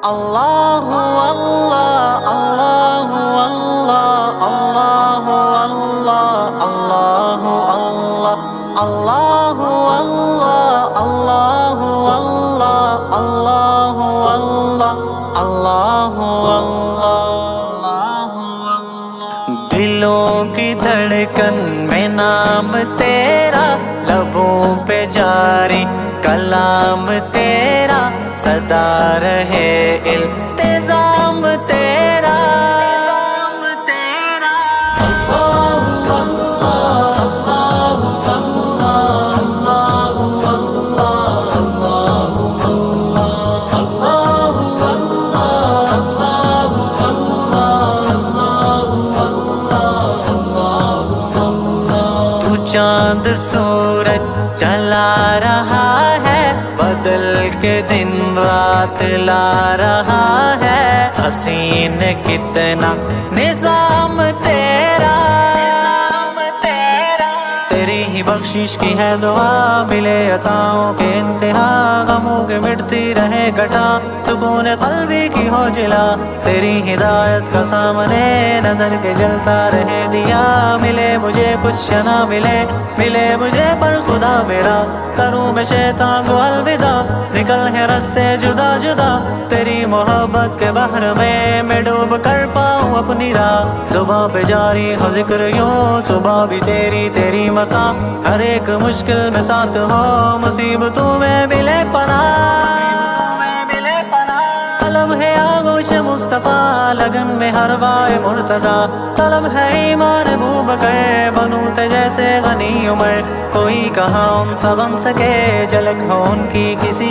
اللہ اللہ اللہ اللہ اللہ اللہ اللہ اللہ اللہ اللہ اللہ اللہ اللہ اللہ دلوں کی دھڑکن میں نام تیرا، لبوں پہ جاری کلام تیرا، سدا رہے التزام تیرا۔ تو چاند سورج چلا رہا ہے، بدل کے دن رات لا رہا ہے، حسین کتنا نظام تیرا۔ تیری ہی بخشش کی ہے دعا، ملے عطاؤں کے انتہا، غموں کے مٹتی رہے گھٹا، سکون قلبی کی ہو جلا، تیری ہدایت کا سامنے نظر کے جلتا رہے دیا، ملے مجھے کچھ نہ ملے، ملے مجھے پر خدا میرا، کروں میں شیطان کو الوداع، نکل ہے راستے جدا جدا، تیری محبت کے بحر میں ڈوب کر پاؤں اپنی راہ، زباں پہ جاری ہو ذکر یوں، صبح بھی تیری تیری مسا، ہر ایک مشکل میں ساتھ ہو، مصیبتوں میں ملے پناہ۔ طلب ہے آغوش مصطفیٰ، لگن میں ہر وائے مرتضیٰ، طلب ہے ایمان ابوبکر، بنوں تے جیسے غنی عمر، کوئی کہاں ان سا بن سکے، جھلک ہو ان کی کسی